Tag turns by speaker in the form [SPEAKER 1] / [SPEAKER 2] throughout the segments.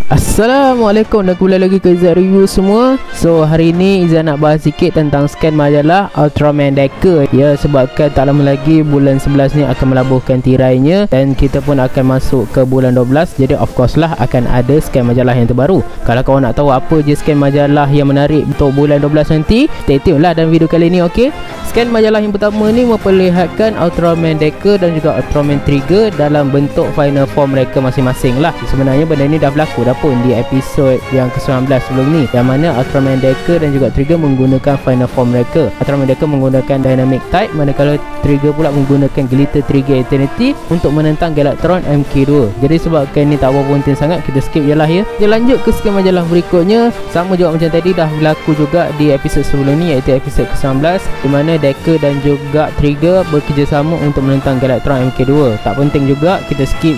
[SPEAKER 1] Assalamualaikum dan kembali lagi ke Izzat Review semua. So hari ini Izzat nak bahas sikit tentang scan majalah Ultraman Deca. Ya, sebabkan tak lama lagi bulan 11 ni akan melabuhkan tirainya dan kita pun akan masuk ke bulan 12. Jadi of course lah akan ada scan majalah yang terbaru. Kalau korang nak tahu apa je scan majalah yang menarik untuk bulan 12 nanti, stay tune lah dalam video kali ni, okey? Scan majalah yang pertama ni memperlihatkan Ultraman Deca dan juga Ultraman Trigger dalam bentuk final form mereka masing-masing lah. Sebenarnya benda ni dah berlaku dah pun di episod yang ke-19 sebelum ni, yang mana Ultraman Deca dan juga Trigger menggunakan final form mereka. Ultraman Deca menggunakan Dynamic Type, manakala Trigger pula menggunakan Glitter Trigger Eternity untuk menentang Galactron MK2. Jadi sebabkan ni tak apa penting sangat, kita skip je lah ya. Kita lanjut ke scan majalah berikutnya. Sama juga macam tadi, dah berlaku juga di episod sebelum ni, iaitu episod ke-19, di mana Deca dan juga Trigger bekerjasama untuk menentang Galactron MK2. Tak penting juga, kita skip.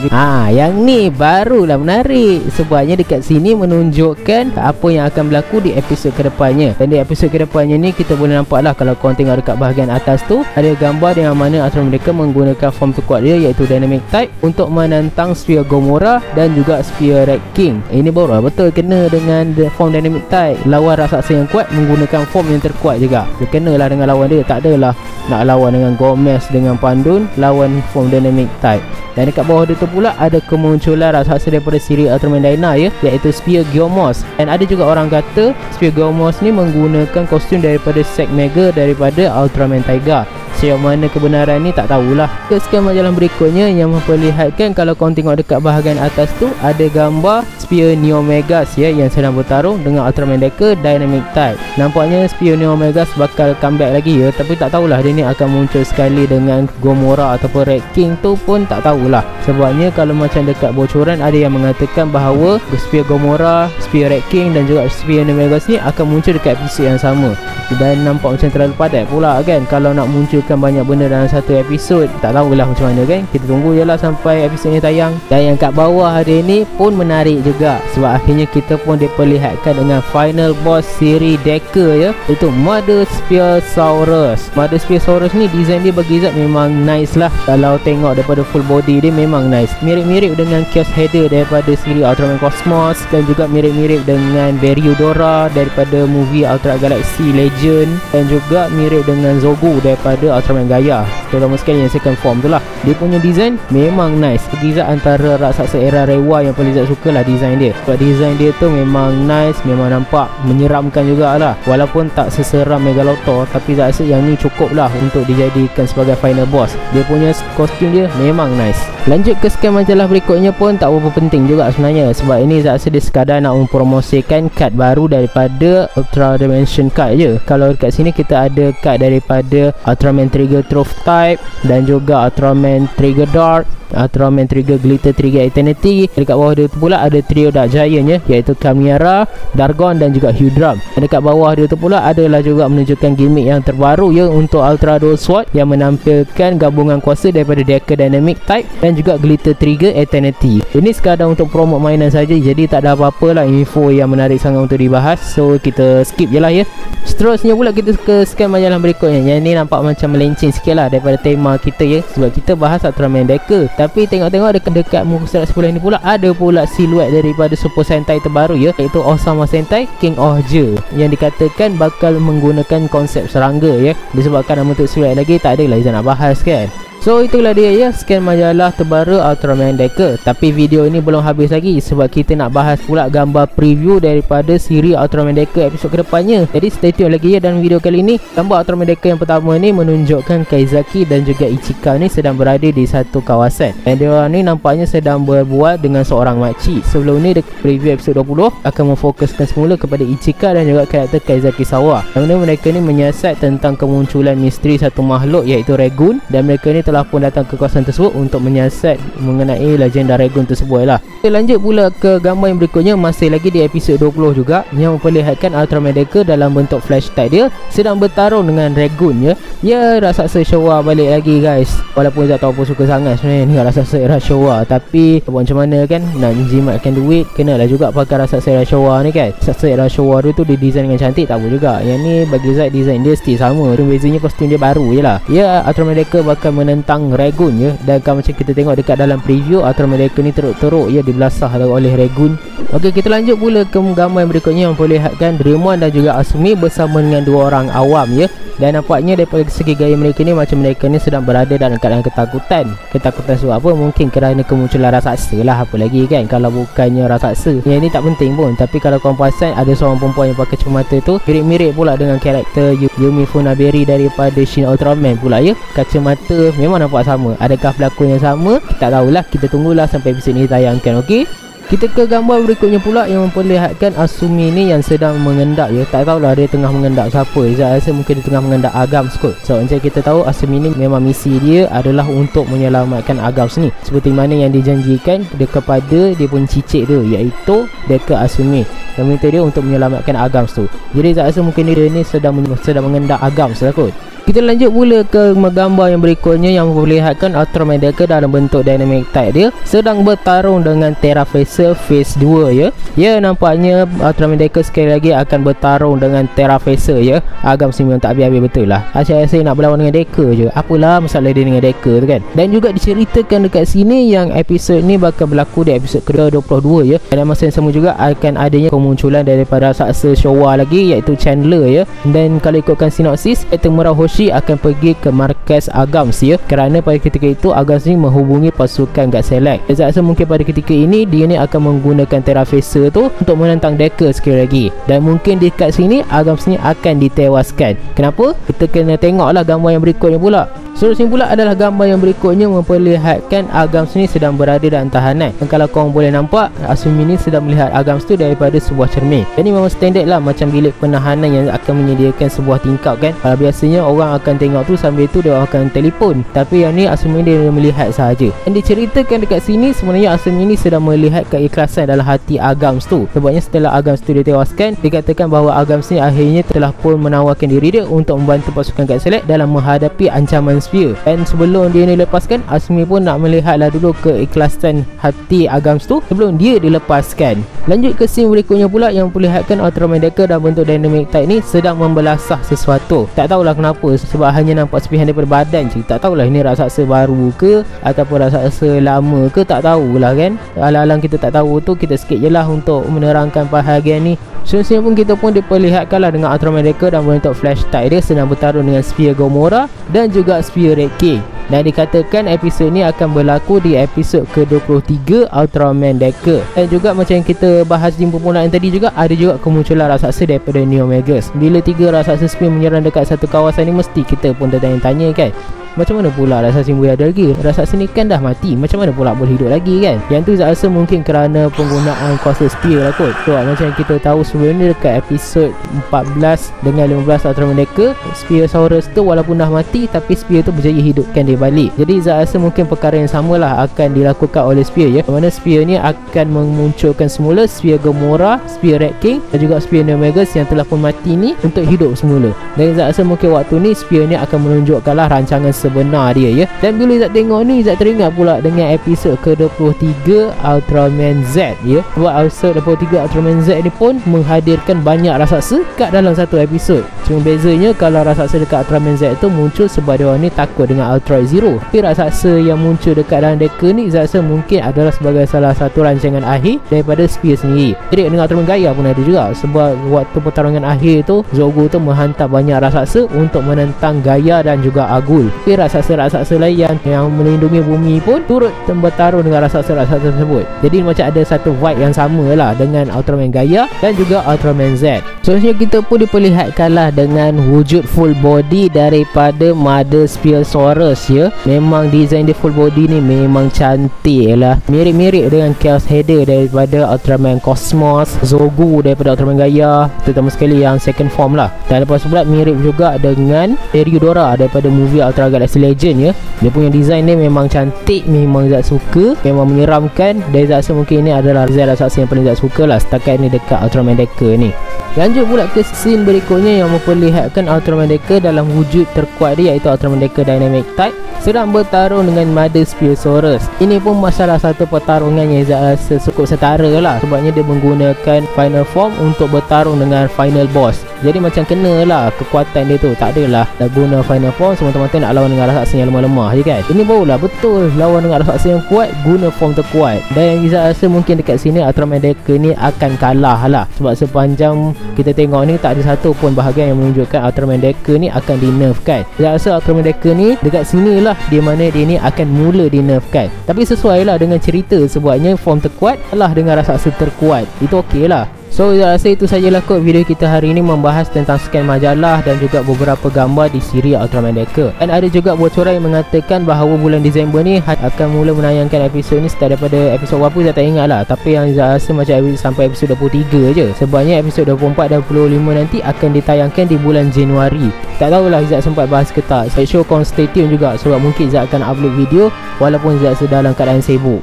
[SPEAKER 1] Yang ni barulah menarik, sebabnya dekat sini menunjukkan apa yang akan berlaku di episod kedepannya. Dan di episod kedepannya ni kita boleh nampak lah, kalau korang tengok dekat bahagian atas tu, ada gambar yang mana Ultraman mereka menggunakan form terkuat dia, iaitu Dynamic Type, untuk menantang Sphere Gomorrah dan juga Sphere Red King. Ini baru betul kena dengan form Dynamic Type. Lawan raksasa yang kuat menggunakan form yang terkuat juga. Dia kenalah dengan lawan dia. Tak adalah nak lawan dengan Gomez dengan Pandun, lawan form Dynamic Type. Dan dekat bawah dia tu pula ada kemunculan raksasa daripada siri Ultraman Dyna ya, iaitu Sphere Geomos. Dan ada juga orang kata Sphere Geomos ni menggunakan kostum daripada Zack Mega daripada Ultraman Taiga. Yang mana kebenaran ni tak tahulah. Ke scan majalah berikutnya yang memperlihatkan, kalau korang tengok dekat bahagian atas tu, ada gambar Sphere Neo Megas ya, yang sedang bertarung dengan Ultraman Deca Dynamic Type. Nampaknya Sphere Neo Megas bakal comeback lagi ya, tapi tak tahulah dia ni akan muncul sekali dengan Gomorrah ataupun Red King tu pun tak tahulah. Sebabnya kalau macam dekat bocoran ada yang mengatakan bahawa Sphere Gomorrah, Sphere Red King dan juga Sphere Neo Megas ni akan muncul dekat episod yang sama. Dan nampak macam terlalu padat pula kan, kalau nak munculkan banyak benda dalam satu episod. Tak tahulah macam mana kan, kita tunggu je lah sampai episod ni tayang. Dan yang kat bawah hari ni pun menarik juga, sebab akhirnya kita pun diperlihatkan dengan final boss siri Deca ya, iaitu Mother Spearsaurus. Mother Spearsaurus ni design dia bagi Zat memang nice lah. Kalau tengok daripada full body dia memang nice, mirip-mirip dengan Chaos Header daripada siri Ultraman Cosmos, dan juga mirip-mirip dengan Beriodora daripada movie Ultra Galaxy Legend, dan juga mirip dengan Zogu daripada Ultraman Gaia, terutama sekali yang second form tu lah. Dia punya design memang nice. Zat antara raksasa era Rewa yang paling Zat suka lah design dia. Sebab design dia tu memang nice, memang nampak menyeramkan jugalah. Walaupun tak seseram Megalotor, tapi Zat rasa yang ni cukup lah untuk dijadikan sebagai final boss. Dia punya kostum dia memang nice. Lanjut ke scan majalah berikutnya pun tak apa penting juga sebenarnya, sebab ini Zat rasa dia sekadar nak mempromosikan kad baru daripada Ultra Dimension card je. Kalau dekat sini kita ada kad daripada Ultraman Trigger Truth Type dan juga Ultraman Trigger Dark, Ultraman Trigger Glitter Trigger Eternity. Dekat bawah dia tu pula ada trio Dark Giant ya, iaitu Chimera, Dargon dan juga Hydrum. Dan dekat bawah dia tu pula adalah juga menunjukkan gimmick yang terbaru ya untuk Ultra Dual Sword, yang menampilkan gabungan kuasa daripada Deca Dynamic Type dan juga Glitter Trigger Eternity. Ini sekadar untuk promote mainan saja, jadi tak ada apa-apa lah info yang menarik sangat untuk dibahas. So kita skip je lah ya. Seterusnya pula kita ke scan majalah berikutnya. Yang ni nampak macam melenceng sikit lah daripada tema kita ya, sebab kita bahas Ultraman Deca. Tapi tengok-tengok dekat muka surat sebelah ni pula ada pula siluet daripada Super Sentai terbaru ya, iaitu Osama Sentai King Ohja, yang dikatakan bakal menggunakan konsep serangga ya. Disebabkan nama untuk siluet lagi tak adalah kita nak bahas kan. So itulah dia ya, scan majalah terbaru Ultraman Deca. Tapi video ini belum habis lagi, sebab kita nak bahas pula gambar preview daripada siri Ultraman Deca episod kedepannya. Jadi stay tune lagi ya dalam video kali ini. Gambar Ultraman Deca yang pertama ni menunjukkan Kaizaki dan juga Ichika ni sedang berada di satu kawasan, dan dia ni nampaknya sedang berbual dengan seorang makcik. Sebelum ni preview episod 20 akan memfokuskan semula kepada Ichika dan juga karakter Kaizaki Sawa, yang mana mereka ni menyiasat tentang kemunculan misteri satu makhluk iaitu Ragun, dan mereka ni telah pun datang ke kawasan tersebut untuk menyiasat mengenai legenda Ragun tersebut lah. Kita lanjut pula ke gambar yang berikutnya, masih lagi di episod 20 juga, yang memperlihatkan Ultraman Deca dalam bentuk flash type dia sedang bertarung dengan Ragun ya. Ya, raksasa Showa balik lagi guys. Walaupun tak tahu apa suka sangat sebenarnya ni raksasa era Showa, tapi buat macam mana kan, nak jimatkan duit kenalah juga pakai raksasa era Showa ni kan. Raksasa era Showa tu dia design dengan cantik, tak apa juga. Yang ni bagi Zat design dia still sama, cuma bezanya kostum dia baru je lah. Ya, Ultraman Deca bakal menentang menentang Ragun ya. Dan kalau macam kita tengok dekat dalam preview, Ultraman Decker ni teruk-teruk ya dibelasah oleh Ragun. Okey, kita lanjut pula ke gambar yang berikutnya yang memperlihatkan Doraemon dan juga Asumi bersama dengan dua orang awam ya. Dan nampaknya daripada segi gaya mereka ni, macam mereka ni sedang berada dalam keadaan ketakutan. Ketakutan sebab apa? Mungkin kerana kemunculan raksasa lah, apa lagi kan. Kalau bukannya raksasa, yang ini tak penting pun. Tapi kalau korang perasan, ada seorang perempuan yang pakai kacamata tu mirip-mirip pula dengan karakter Yumi Funaberi daripada Shin Ultraman pula ya. Kacamata memang nampak sama. Adakah pelakon yang sama? Tak tahulah, kita tunggulah sampai episod ni tayangkan. Okey, kita ke gambar berikutnya pula yang memperlihatkan Asumi ni yang sedang mengendap ya. Tak tahulah dia tengah mengendap siapa. Saya rasa mungkin dia tengah mengendap Agams kot. So macam kita tahu, Asumi ni memang misi dia adalah untuk menyelamatkan Agams ni, seperti mana yang dijanjikan kepada dia pun cicit tu, iaitu Decker Asumi, yang minta dia untuk menyelamatkan Agams tu. Jadi saya rasa mungkin dia ni sedang mengendap Agams lah kot. Kita lanjut pula ke gambar yang berikutnya yang memperlihatkan Ultraman Decker dalam bentuk dynamic type dia sedang bertarung dengan Terrafacer Phase 2 ya. Ya, nampaknya Ultraman Decker sekali lagi akan bertarung dengan Terrafacer ya. Agam memang tak habis-habis betul lah. Asyik-asyik nak berlawan dengan Decker je. Apalah masalah dia dengan Decker tu kan. Dan juga diceritakan dekat sini yang episod ni bakal berlaku di episod ke-22 ya. Dan masa yang sama juga akan adanya kemunculan daripada raksasa Showa lagi, iaitu Chandler ya. Dan kalau ikutkan sinopsis, Murah Hoshi akan pergi ke markas Agams ya, kerana pada ketika itu Agams ni menghubungi pasukan God Select. Saya rasa mungkin pada ketika ini dia ni akan menggunakan Terrafacer tu untuk menentang Decker sekali lagi. Dan mungkin dekat sini Agams ni akan ditewaskan. Kenapa? Kita kena tengoklah gambar yang berikutnya pula. Seterusnya pula adalah gambar yang berikutnya memperlihatkan Agams ni sedang berada dalam tahanan. Dan kalau korang boleh nampak, Asumi ni sedang melihat Agams tu daripada sebuah cermin. Jadi memang standard lah macam bilik penahanan yang akan menyediakan sebuah tingkap kan. Kalau biasanya orang akan tengok tu, sambil tu dia akan telefon. Tapi yang ni Asumi dia melihat sahaja. Dan diceritakan dekat sini, sebenarnya Asumi ni sedang melihat keikhlasan dalam hati Agams tu. Sebabnya setelah Agams tu ditewaskan, dikatakan bahawa Agams ni akhirnya telah pun menawarkan diri dia untuk membantu pasukan God Select dalam menghadapi ancaman Sphere. Dan sebelum dia ni lepaskan, Asumi pun nak melihatlah dulu keikhlasan hati Agams tu sebelum dia dilepaskan. Lanjut ke scene berikutnya pula yang memperlihatkan Ultraman Decker dalam bentuk dynamic type ni sedang membelasah sesuatu. Tak tahulah kenapa, sebab hanya nampak sepihan daripada badan je. Tak tahulah ini raksasa baru ke ataupun raksasa lama ke, tak tahulah kan. Alang-alang kita tak tahu tu, kita skip je lah untuk menerangkan bahagian ni. Seterusnya pun kita pun diperlihatkanlah dengan Ultraman Decker dalam bentuk flash type dia sedang bertarung dengan Sphere Gomora dan juga Sphere Red King. Dan dikatakan episod ni akan berlaku di episod ke-23 Ultraman Decker. Dan juga macam yang kita bahas di permulaan tadi juga, ada juga kemunculan raksasa daripada Neo Magus. Bila 3 raksasa Sphere menyerang dekat satu kawasan ni, mesti kita pun tertanya-tanya kan, macam mana pula raksasa ni boleh ada lagi? Raksasa ni kan dah mati, macam mana pula boleh hidup lagi kan? Yang tu saya rasa mungkin kerana penggunaan kuasa Sphere lah kot. So macam yang kita tahu sebelum ni dekat episod 14 dengan 15 Ultraman Decker, Spherosaurus tu walaupun dah mati, tapi Sphere tu berjaya hidupkan dia balik. Jadi saya rasa mungkin perkara yang samalah akan dilakukan oleh Sphere ya. Mana Sphere ni akan memunculkan semula Sphere Gomora, Sphere Red King dan juga Sphere Neomegus yang telah pun mati ni untuk hidup semula. Dan saya rasa mungkin waktu ni Sphere ni akan menunjukkanlah rancangan sebenar dia ya. Dan bila Izzat tengok ni, Izzat teringat pula dengan episod ke-23 Ultraman Z ya. Sebab episod 23 Ultraman Z ni pun menghadirkan banyak raksasa kat dalam satu episod. Cuma bezanya kalau raksasa dekat Ultraman Z tu muncul sebab dia orang ni takut dengan Ultroid Zero. Tapi raksasa yang muncul dekat dalam Decker ni, Izzat rasa mungkin adalah sebagai salah satu rancangan akhir daripada Sphere sendiri. Jadi dengan Ultraman Gaia pun ada juga, sebab waktu pertarungan akhir tu Zogo tu menghantar banyak raksasa untuk menentang Gaia dan juga Agul. Raksasa-raksasa lain yang melindungi bumi pun turut bertarung dengan raksasa-raksasa tersebut. Jadi macam ada satu vibe yang sama lah dengan Ultraman Gaia dan juga Ultraman Z. Seterusnya kita pun diperlihatkanlah dengan wujud full body daripada Mother Spherosaurus ya. Memang design dia full body ni memang cantik lah. Mirip-mirip dengan Chaos Header daripada Ultraman Cosmos, Zogu daripada Ultraman Gaia, terutama sekali yang second form lah. Dan lepas pula mirip juga dengan Eriudora daripada movie Ultra Galaxy Legend ya. Dia punya design ni memang cantik, memang Zat suka, memang menyeramkan. Dan Zat rasa mungkin ini adalah design raksasa yang paling Zat suka lah setakat ni dekat Ultraman Decker ni. Lanjut pula ke scene berikutnya yang memperlihatkan Ultraman Decker dalam wujud terkuat dia, iaitu Ultraman Decker Dynamic Type sedang bertarung dengan Mother Spherosaurus. Ini pun masalah satu pertarungan yang Zat rasa cukup setara lah, sebabnya dia menggunakan final form untuk bertarung dengan final boss. Jadi macam kena lah kekuatan dia tu. Tak adalah dah guna final form semata-mata nak lawan lawan dengan raksasa yang lemah-lemah je kan. Ini barulah betul lawan dengan raksasa yang kuat guna form terkuat. Dan yang Izzat rasa mungkin dekat sini Ultraman Decker ni akan kalah lah, sebab sepanjang kita tengok ni tak ada satu pun bahagian yang menunjukkan Ultraman Decker ni akan di nerf kan. Izzat rasa Ultraman Decker ni dekat sini lah di mana dia ni akan mula di nerf kan. Tapi sesuai lah dengan cerita, sebabnya form terkuat kalah dengan raksasa terkuat, itu okey lah. So saya rasa itu sajalah kot video kita hari ini, membahas tentang scan majalah dan juga beberapa gambar di siri Ultraman Decker. Dan ada juga bocoran yang mengatakan bahawa bulan Disember ni akan mula menayangkan episod ni start daripada episod berapa saya tak ingat lah. Tapi yang saya rasa macam sampai episod 23 je. Sebabnya episod 24 dan 25 nanti akan ditayangkan di bulan Januari. Tak tahulah Izzat sempat bahas ke tak. Saya show korang stay tune juga, sebab mungkin Izzat akan upload video walaupun Izzat sedang dalam keadaan sibuk.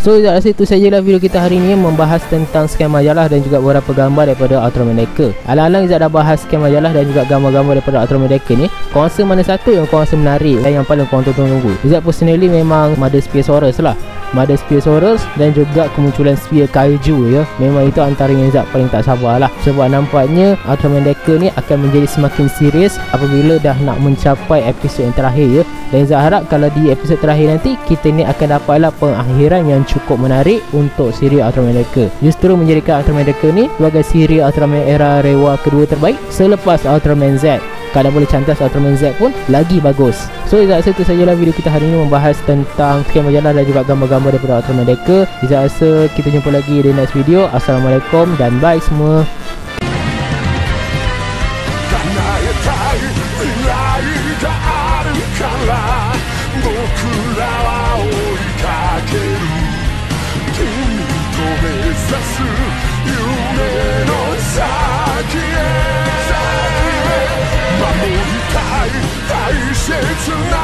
[SPEAKER 1] So Izzat rasa itu sajalah video kita hari ini, membahas tentang scan majalah dan juga beberapa gambar daripada Ultraman Decker. Alang-alang Izzat dah bahas scan majalah dan juga gambar-gambar daripada Ultraman Decker ni, korang rasa mana satu yang korang rasa menarik dan yang paling korang tunggu? Izzat personally memang Mother Spearsaurus lah, Mother Spearsaurus dan juga kemunculan Spear Kaiju ya. Memang itu antara yang Izzat paling tak sabar lah, sebab nampaknya Ultraman Decker ni akan menjadi semakin serius apabila dah nak mencapai episod yang terakhir ya. Dan Izzat harap kalau di episod terakhir nanti kita ni akan dapatlah pengakhiran yang cukup menarik untuk siri Ultraman Decker, justru menjadikan Ultraman Decker ni sebagai siri Ultraman era Rewa kedua terbaik selepas Ultraman Z. Kalau boleh cantas Ultraman Z pun lagi bagus. So Izzat rasa itu sajalah video kita hari ini, membahas tentang scan majalah dan juga gambar-gambar daripada Ultraman Decker. Izzat rasa kita jumpa lagi di next video. Assalamualaikum dan bye semua. Tonight